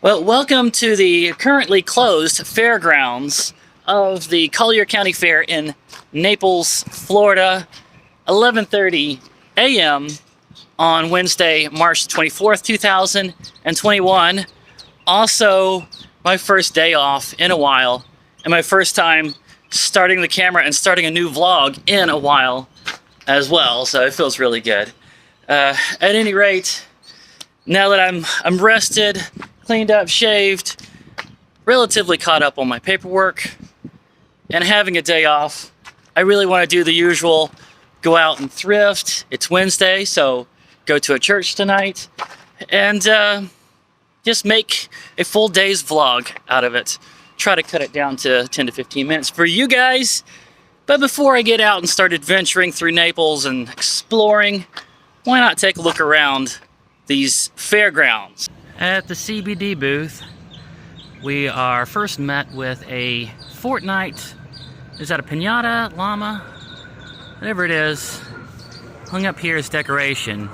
Well, welcome to the currently closed Fairgrounds of the Collier County Fair in Naples, Florida, 11:30 a.m. on Wednesday, March 24th, 2021. Also, my first day off in a while, and my first time starting the camera and starting a new vlog in a while as well, so it feels really good. At any rate, now that I'm rested, cleaned up, shaved, relatively caught up on my paperwork, and having a day off, I really want to do the usual, go out and thrift. It's Wednesday, so go to a church tonight, and just make a full day's vlog out of it. Try to cut it down to 10 to 15 minutes for you guys. But before I get out and start adventuring through Naples and exploring, why not take a look around these fairgrounds? At the CBD booth, we are first met with a Fortnite, is that a piñata, llama, whatever it is, hung up here as decoration,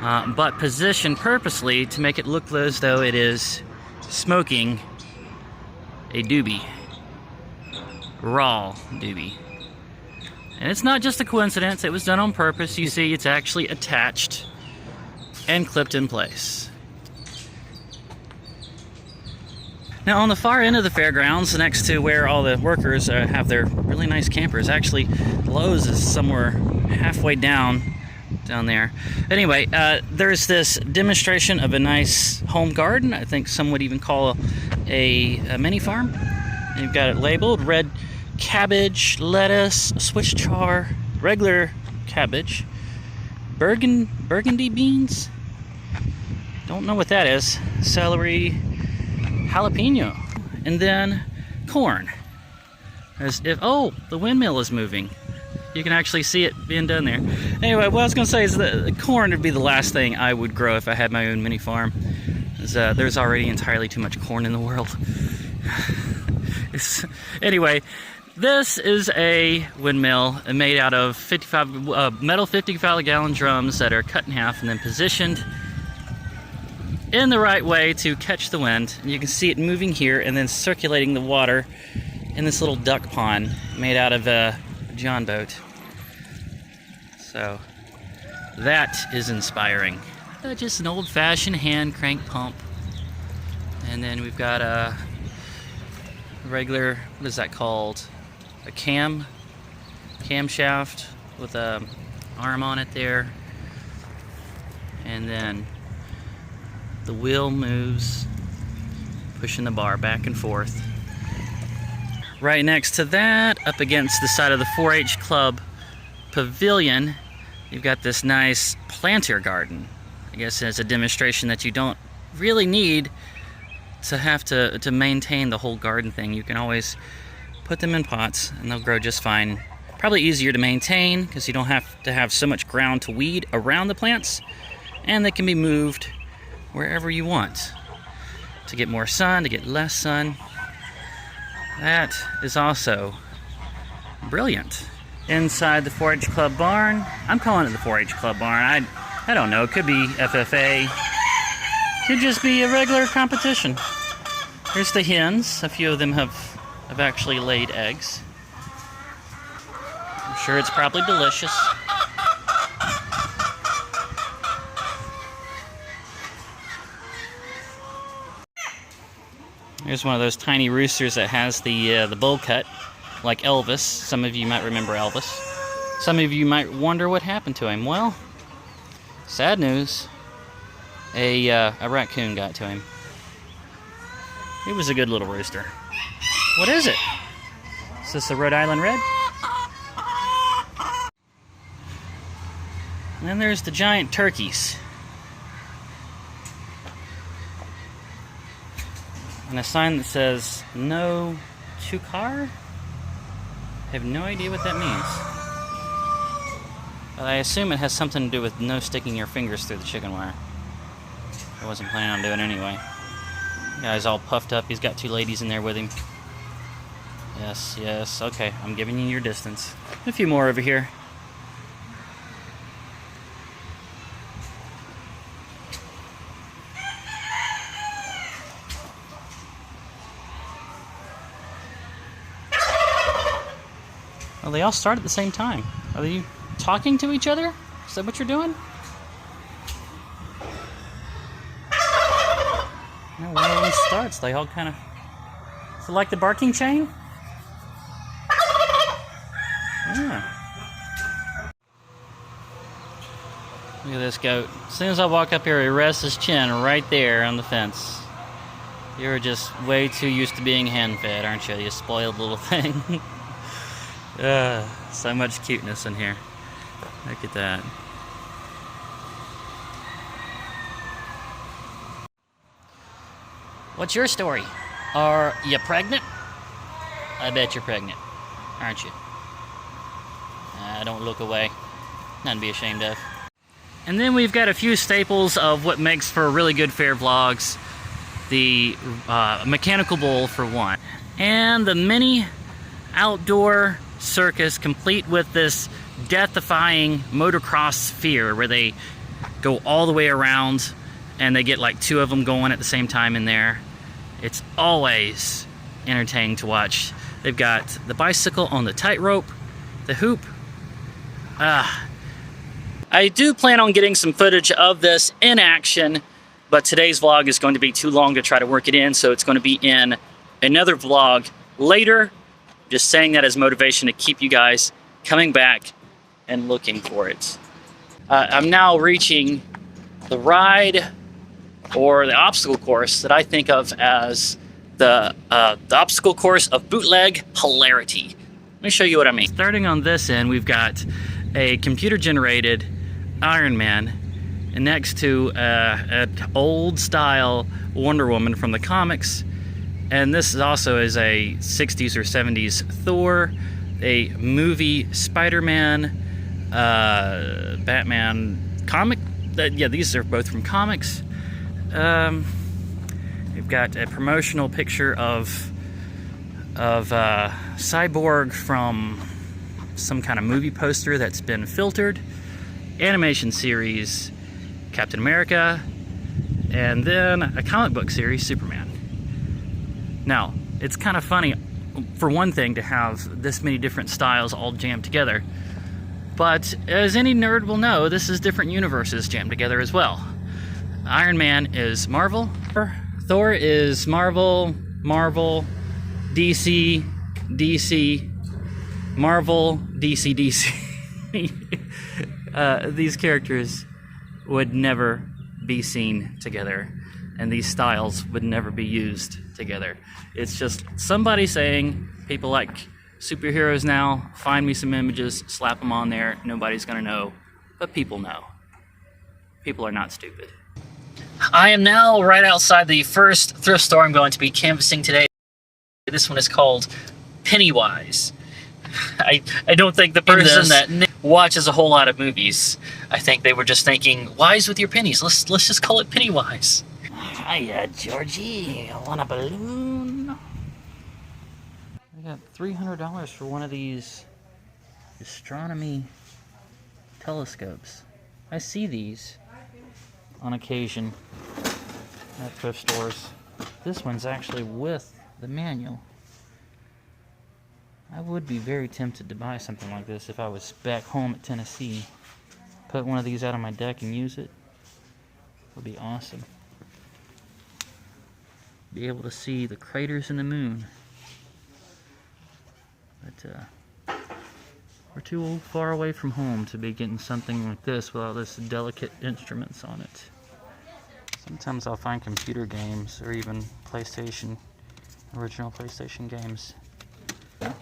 but positioned purposely to make it look as though it is smoking a doobie, raw doobie. And it's not just a coincidence, it was done on purpose. You see it's actually attached and clipped in place. Now on the far end of the fairgrounds, next to where all the workers have their really nice campers, actually Lowe's is somewhere halfway down there. Anyway, there's this demonstration of a nice home garden. I think some would even call a mini farm. And you've got it labeled: red cabbage, lettuce, Swiss chard, regular cabbage, burgundy beans, don't know what that is, celery, jalapeno, and then corn. Oh, the windmill is moving. You can actually see it being done there. Anyway, what I was going to say is that the corn would be the last thing I would grow if I had my own mini farm. There's already entirely too much corn in the world. Anyway, this is a windmill made out of metal 55-gallon drums that are cut in half and then positioned in the right way to catch the wind. And you can see it moving here and then circulating the water in this little duck pond made out of a John boat. So that is inspiring. Just an old-fashioned hand crank pump. And then we've got a regular, what is that called? A camshaft with a arm on it there. And then the wheel moves, pushing the bar back and forth. Right next to that, up against the side of the 4-H Club pavilion, you've got this nice planter garden. I guess it's a demonstration that you don't really need to have to maintain the whole garden thing. You can always put them in pots and they'll grow just fine. Probably easier to maintain because you don't have to have so much ground to weed around the plants, and they can be moved wherever you want to get more sun, to get less sun. That is also brilliant. Inside the 4-H Club barn, I'm calling it the 4-H Club barn. I don't know, it could be FFA, could just be a regular competition. Here's the hens. A few of them have actually laid eggs. I'm sure it's probably delicious. Here's one of those tiny roosters that has the bowl cut, like Elvis. Some of you might remember Elvis. Some of you might wonder what happened to him. Well, sad news. A raccoon got to him. He was a good little rooster. What is it? Is this a Rhode Island Red? And then there's the giant turkeys. And a sign that says no to car? I have no idea what that means. But I assume it has something to do with no sticking your fingers through the chicken wire. I wasn't planning on doing it anyway. The guy's all puffed up. He's got 2 ladies in there with him. Yes, okay. I'm giving you your distance. A few more over here. Oh, they all start at the same time. Are you talking to each other? Is that what you're doing? Yeah, when one starts, they all kind of... Is it like the barking chain? Yeah. Look at this goat. As soon as I walk up here, he rests his chin right there on the fence. You're just way too used to being hand-fed, aren't you? You spoiled little thing. So much cuteness in here. Look at that. What's your story? Are you pregnant? I bet you're pregnant, aren't you? Don't look away. Nothing to be ashamed of. And then we've got a few staples of what makes for really good fair vlogs. The mechanical bull, for one. And the mini outdoor circus, complete with this death-defying motocross sphere where they go all the way around and they get like 2 of them going at the same time in there. It's always entertaining to watch. They've got the bicycle on the tightrope, the hoop. I do plan on getting some footage of this in action, but today's vlog is going to be too long to try to work it in, so it's going to be in another vlog later. Just saying that as motivation to keep you guys coming back and looking for it. I'm now reaching the ride or the obstacle course that I think of as the obstacle course of bootleg hilarity. Let me show you what I mean. Starting on this end, we've got a computer-generated Iron Man, and next to an old-style Wonder Woman from the comics. And this is also is a 60s or 70s Thor, a movie Spider-Man, Batman comic. Yeah, these are both from comics. We've got a promotional picture of Cyborg from some kind of movie poster that's been filtered, animation series Captain America, and then a comic book series Superman. Now, it's kind of funny, for one thing, to have this many different styles all jammed together, but as any nerd will know, this is different universes jammed together as well. Iron Man is Marvel, Thor is Marvel, DC, Marvel, DC. These characters would never be seen together, and these styles would never be used together. It's just somebody saying, people like superheroes now, find me some images, slap them on there, nobody's gonna know, but people know. People are not stupid. I am now right outside the first thrift store I'm going to be canvassing today. This one is called Pennywise. I don't think the person that watches a whole lot of movies, I think they were just thinking, wise with your pennies, let's just call it Pennywise. Hiya, Georgie, want a balloon? I got $300 for one of these astronomy telescopes. I see these on occasion at thrift stores. This one's actually with the manual. I would be very tempted to buy something like this if I was back home at Tennessee. Put one of these out on my deck and use it. It would be awesome. Be able to see the craters in the moon. But we're too far away from home to be getting something like this without this delicate instruments on it. Sometimes I'll find computer games or even original PlayStation games. There.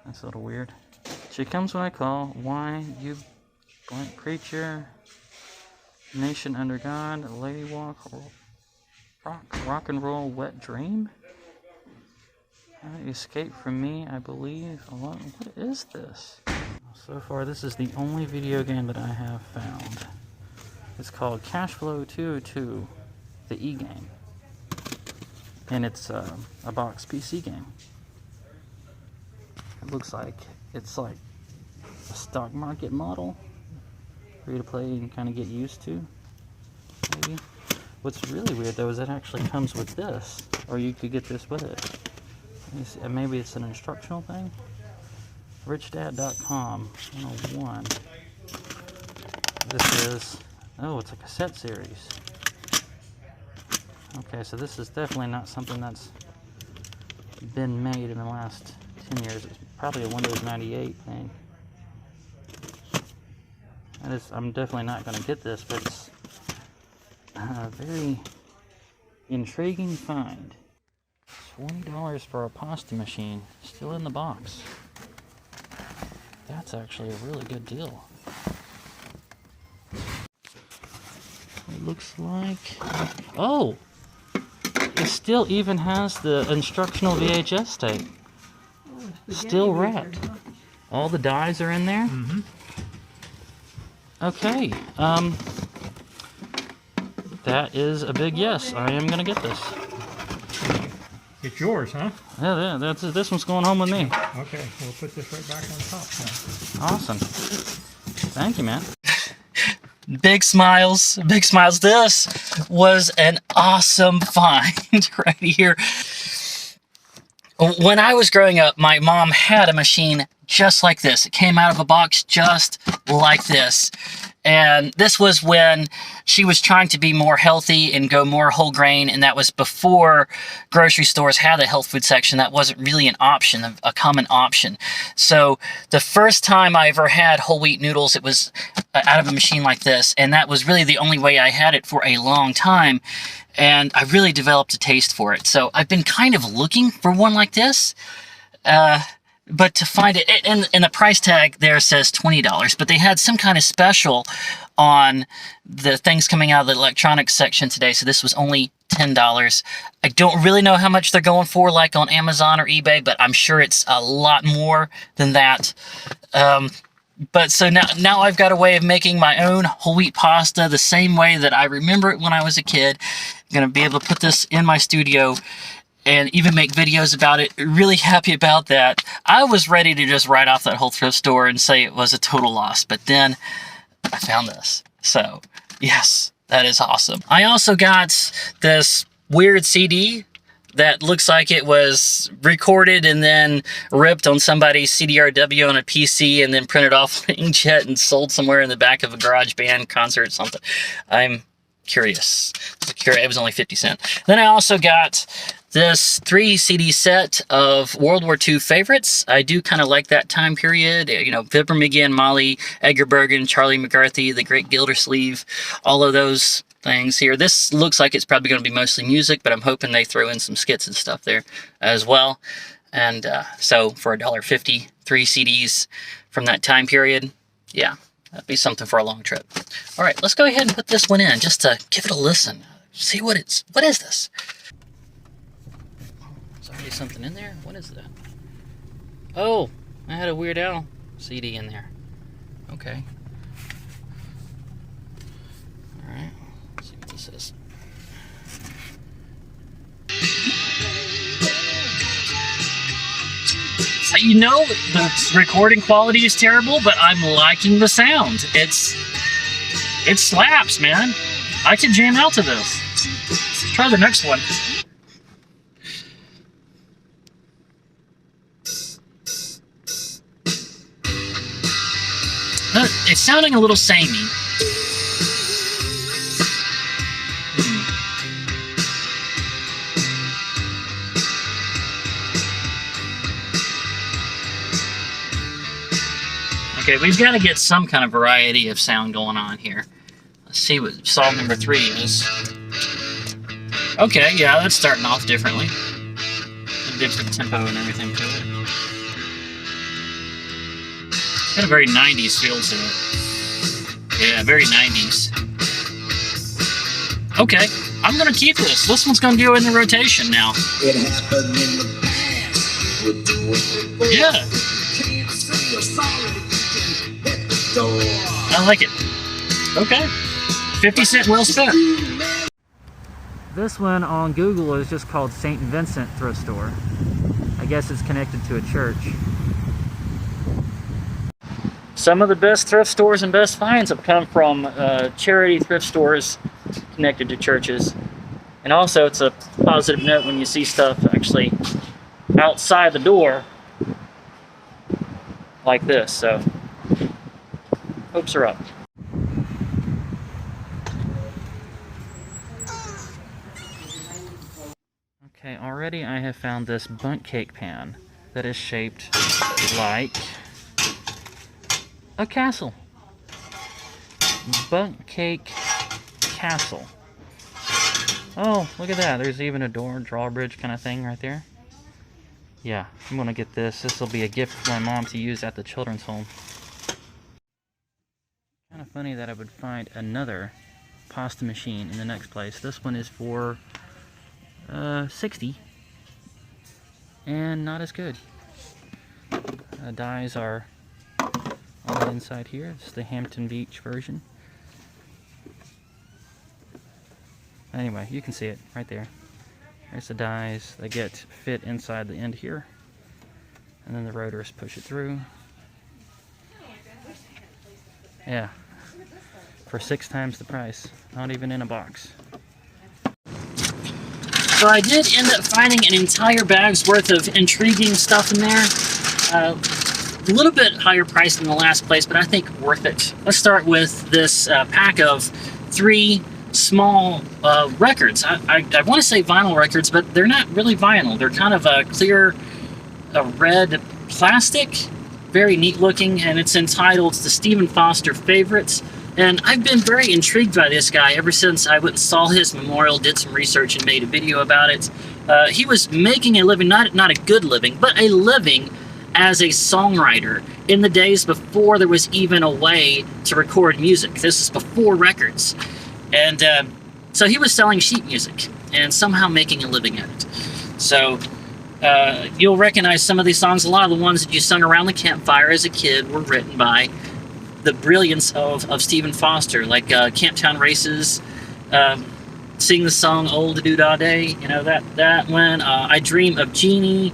That's a little weird. She comes when I call. Why, you blank creature? Nation under God, lady walk, rock and roll, wet dream? Escape from me, I believe. What is this? So far, this is the only video game that I have found. It's called Cashflow 202, the e-game. And it's a box PC game. It looks like it's like a stock market model for you to play and kind of get used to, maybe. What's really weird though is it actually comes with this, or you could get this with it. Let me see, maybe it's an instructional thing. RichDad.com 101. This is, oh, it's a cassette series. Okay, so this is definitely not something that's been made in the last 10 years. It's probably a Windows 98 thing. I'm definitely not going to get this, but it's a very intriguing find. $20 for a pasta machine, still in the box. That's actually a really good deal. It looks like, oh, it still even has the instructional VHS tape. Still wrapped. All the dies are in there? Mm-hmm. Okay, that is a big yes. I am going to get this. It's yours, huh? Yeah, this one's going home with me. Okay, we'll put this right back on top now. Awesome. Thank you, man. Big smiles, big smiles. This was an awesome find right here. When I was growing up, my mom had a machine just like this. It came out of a box just like this. And this was when she was trying to be more healthy and go more whole grain, and that was before grocery stores had a health food section. That wasn't really an option, a common option. So the first time I ever had whole wheat noodles, it was out of a machine like this, and that was really the only way I had it for a long time, and I really developed a taste for it. So I've been kind of looking for one like this, but to find it, and the price tag there says $20, but they had some kind of special on the things coming out of the electronics section today, so this was only $10. I don't really know how much they're going for, like on Amazon or eBay, but I'm sure it's a lot more than that. But so now I've got a way of making my own whole wheat pasta the same way that I remember it when I was a kid. I'm going to be able to put this in my studio and even make videos about it. Really happy about that. I was ready to just write off that whole thrift store and say it was a total loss, but then I found this. So, yes, that is awesome. I also got this weird CD that looks like it was recorded and then ripped on somebody's CDRW on a PC and then printed off inkjet and sold somewhere in the back of a garage band concert or something. I'm curious. It was only 50 cents. Then I also got this 3 CD set of World War II favorites. I do kind of like that time period. You know, Fibber McGee and Molly, Edgar Bergen, Charlie McCarthy, The Great Gildersleeve, all of those things here. This looks like it's probably going to be mostly music, but I'm hoping they throw in some skits and stuff there as well. And so for $1.50, 3 CDs from that time period, yeah, that'd be something for a long trip. All right, let's go ahead and put this one in just to give it a listen. See what is this? There's already something in there? What is that? Oh, I had a Weird Al CD in there. Okay. All right, let's see what this is. You know, the recording quality is terrible, but I'm liking the sound. It slaps, man. I can jam out to this. Let's try the next one. It's sounding a little samey. Okay, we've got to get some kind of variety of sound going on here. Let's see what song number 3 is. Okay, yeah, that's starting off differently. A different tempo and everything to it. Got a very 90s feel to it. Yeah, very 90s. Okay, I'm gonna keep this. This one's gonna go in the rotation now. It happened in the past with the yeah. I like it. Okay. 50 cent well spent. This one on Google is just called St. Vincent Thrift Store. I guess it's connected to a church. Some of the best thrift stores and best finds have come from charity thrift stores connected to churches. And also, it's a positive note when you see stuff actually outside the door like this. So, hopes are up. Okay, already I have found this bundt cake pan that is shaped like a castle. Bundt cake castle. Oh, look at that. There's even a door drawbridge kind of thing right there. Yeah, I'm gonna get this. This will be a gift for my mom to use at the children's home. Kind of funny that I would find another pasta machine in the next place. This one is for $60 and not as good. Dies are on the inside here. This is the Hampton Beach version. Anyway, you can see it right there. There's the dies. They get fit inside the end here, and then the rotors push it through. Yeah, for 6 times the price. Not even in a box. So I did end up finding an entire bag's worth of intriguing stuff in there. A little bit higher price than the last place, but I think worth it. Let's start with this pack of 3 small records. I want to say vinyl records, but they're not really vinyl. They're kind of a clear red plastic. Very neat looking, and it's entitled The Stephen Foster Favorites. And I've been very intrigued by this guy ever since I went and saw his memorial, did some research, and made a video about it. He was making a living, not a good living, but a living as a songwriter in the days before there was even a way to record music. This is before records. And so he was selling sheet music and somehow making a living at it. So you'll recognize some of these songs. A lot of the ones that you sung around the campfire as a kid were written by the brilliance of Stephen Foster, like Camptown Races, sing the song Old Doo-Dah Day, you know, that one. I Dream of Jeannie,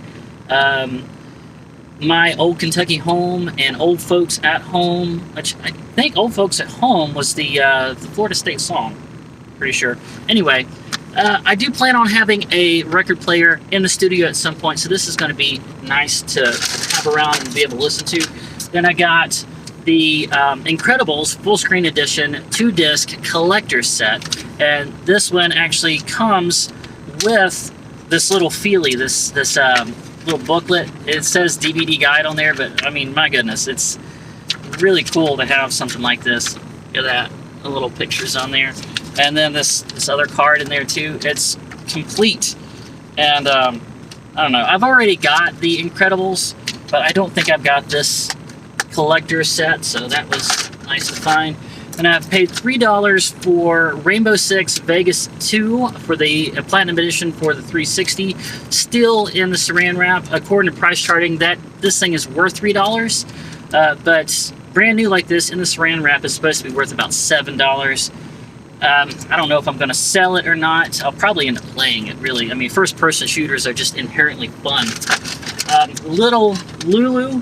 My Old Kentucky Home, and Old Folks at Home, which I think Old Folks at Home was the Florida State song, pretty sure. Anyway, I do plan on having a record player in the studio at some point, so this is going to be nice to have around and be able to listen to. Then I got the Incredibles full screen edition 2-disc collector set, and this one actually comes with this little feelie, this little booklet. It says DVD guide on there, but I mean, my goodness, it's really cool to have something like this. Look at that, the little pictures on there, and then this other card in there too. It's complete, and I don't know, I've already got the Incredibles, but I don't think I've got this collector set, so that was nice to find. And I've paid $3 for Rainbow Six Vegas 2 for the Platinum Edition for the 360. Still in the saran wrap. According to price charting, this thing is worth $3, but brand new like this in the saran wrap is supposed to be worth about $7. I don't know if I'm going to sell it or not. I'll probably end up playing it, really. I mean, first-person shooters are just inherently fun. Little Lulu,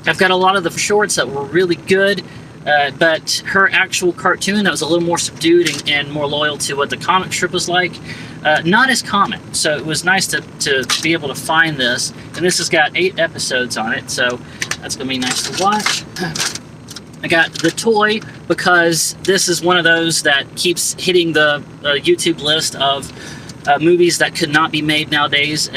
I've got a lot of the shorts that were really good, but her actual cartoon that was a little more subdued and more loyal to what the comic strip was like, not as common. So it was nice to be able to find this, and this has got 8 episodes on it, so that's going to be nice to watch. I got the toy because this is one of those that keeps hitting the YouTube list of movies that could not be made nowadays.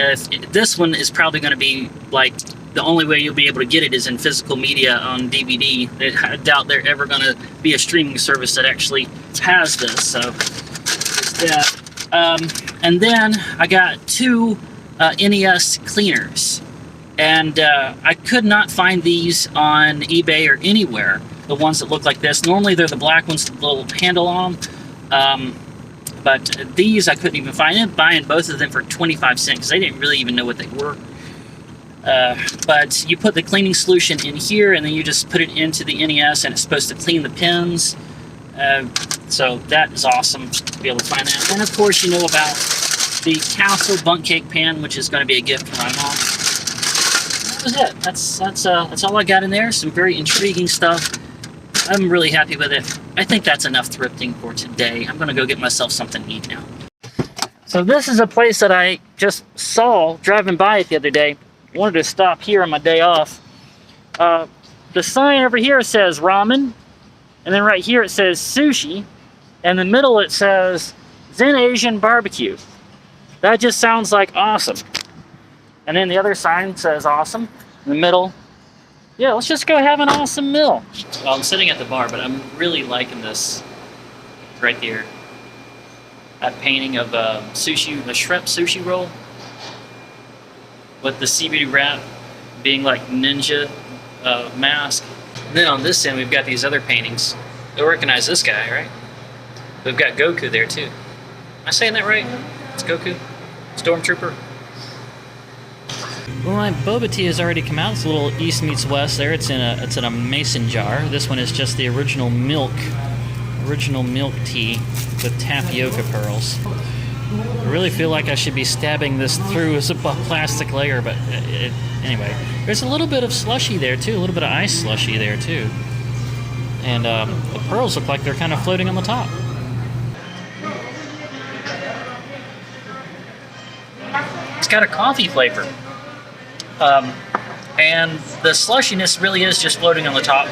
This one is probably going to be like the only way you'll be able to get it is in physical media on DVD. I doubt they're ever going to be a streaming service that actually has this. So there's that. And then I got 2 NES cleaners, and I could not find these on eBay or anywhere. The ones that look like this. Normally they're the black ones with the little handle on them. But these I couldn't even find. I ended up buying both of them for 25 cents because I didn't really even know what they were. But you put the cleaning solution in here, and then you just put it into the NES, and it's supposed to clean the pins. So that is awesome to be able to find that. And of course, you know about the Castle Bundt Cake Pan, which is going to be a gift for my mom. That was it. That's all I got in there. Some very intriguing stuff. I'm really happy with it. I think that's enough thrifting for today. I'm gonna go get myself something to eat now. So this is a place that I just saw driving by it the other day. Wanted to stop here on my day off. The sign over here says ramen, and then right here it says sushi, and in the middle it says Zen Asian BBQ. That just sounds like awesome. And then the other sign says awesome. In the middle, yeah, let's just go have an awesome meal. Well, I'm sitting at the bar, but I'm really liking this right there. That painting of sushi, a shrimp sushi roll with the seaweed wrap being like ninja mask. And then on this end, we've got these other paintings. You'll recognize this guy, right? We've got Goku there too. Am I saying that right? It's Goku? Stormtrooper? Well, my boba tea has already come out. It's a little East meets West there. It's in a mason jar. This one is just the original milk tea with tapioca pearls. I really feel like I should be stabbing this through as a plastic layer, but anyway. There's a little bit of slushy there too, a little bit of ice slushy there too. And the pearls look like they're kind of floating on the top. It's got a coffee flavor. And the slushiness really is just floating on the top.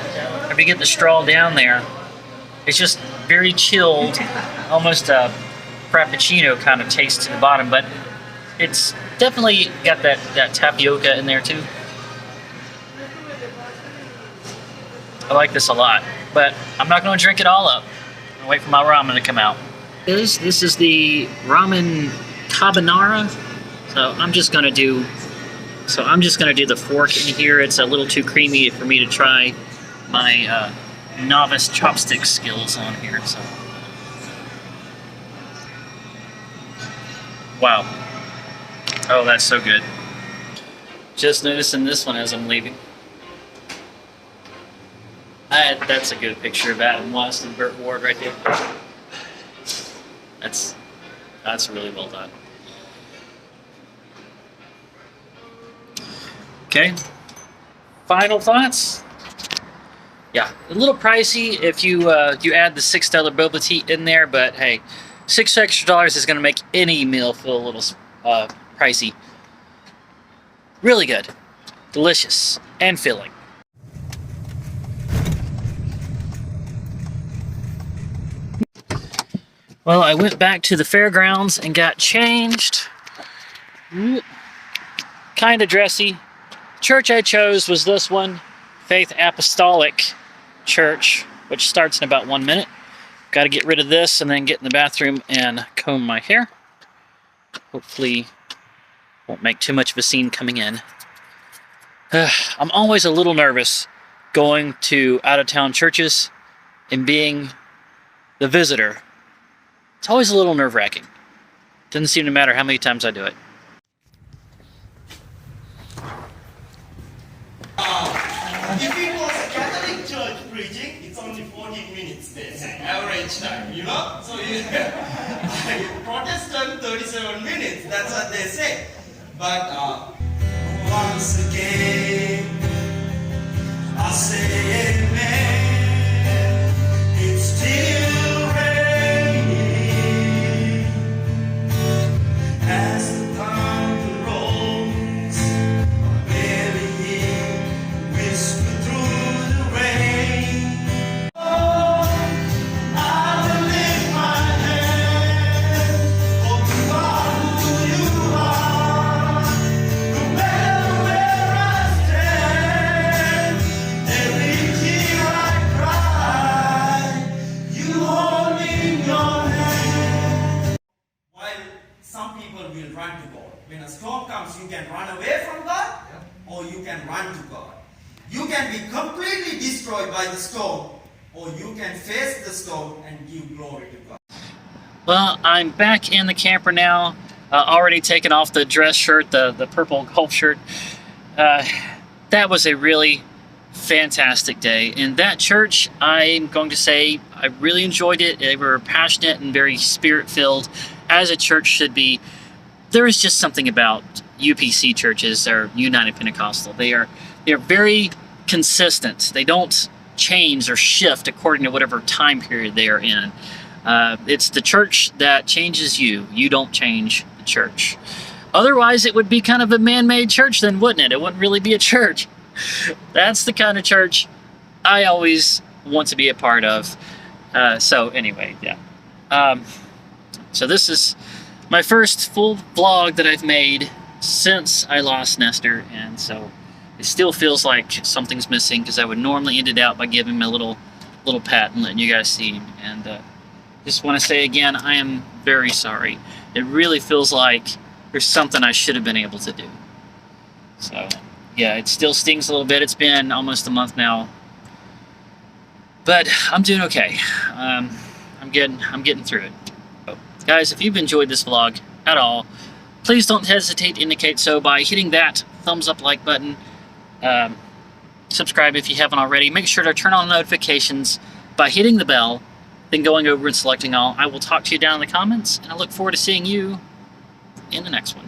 If you get the straw down there, it's just very chilled, almost a frappuccino kind of taste to the bottom, but it's definitely got that tapioca in there too. I like this a lot, but I'm not going to drink it all up. I'll wait for my ramen to come out. This is the ramen carbonara. So I'm just going to do the fork in here. It's a little too creamy for me to try my novice chopstick skills on here. So, wow. Oh, that's so good. Just noticing this one as I'm leaving. That's a good picture of Adam West and Burt Ward right there. That's really well done. Okay. Final thoughts? Yeah, a little pricey if you add the $6 boba tea in there, but hey, $6 extra is going to make any meal feel a little pricey. Really good, delicious, and filling. Well, I went back to the fairgrounds and got changed. Kind of dressy. Church I chose was this one, Faith Apostolic Church, which starts in about 1 minute. Got to get rid of this and then get in the bathroom and comb my hair. Hopefully won't make too much of a scene coming in. I'm always a little nervous going to out-of-town churches and being the visitor. It's always a little nerve-wracking. Doesn't seem to matter how many times I do it. If it was a Catholic church preaching, it's only 14 minutes. That's average time, you know? So Protestant, 37 minutes. That's what they say. But once again, I say amen. It's still raining as the thunder rolls. Whisper through the rain. Oh, I will lift my hand. Oh, God, who you are. No matter where I stand, every tear I cry, you hold me in your hand. While some people will run to God. When a storm comes, you can run away from God, or you can run to God. You can be completely destroyed by the storm, or you can face the storm and give glory to God. Well, I'm back in the camper now. Already taken off the dress shirt, the purple golf shirt. That was a really fantastic day. In that church, I'm going to say I really enjoyed it. They were passionate and very spirit-filled, as a church should be. There is just something about UPC churches, or United Pentecostal. They are very consistent. They don't change or shift according to whatever time period they are in. It's the church that changes you. You don't change the church. Otherwise, it would be kind of a man-made church then, wouldn't it? It wouldn't really be a church. That's the kind of church I always want to be a part of. So anyway, yeah. So this is my first full vlog that I've made since I lost Nestor, and so it still feels like something's missing, because I would normally end it out by giving him a little pat and letting you guys see him. And just want to say again, I am very sorry. It really feels like there's something I should have been able to do. So yeah, it still stings a little bit. It's been almost a month now, but I'm doing okay. I'm getting through it. So, guys, if you've enjoyed this vlog at all, please don't hesitate to indicate so by hitting that thumbs up like button. Subscribe if you haven't already. Make sure to turn on notifications by hitting the bell, then going over and selecting all. I will talk to you down in the comments, and I look forward to seeing you in the next one.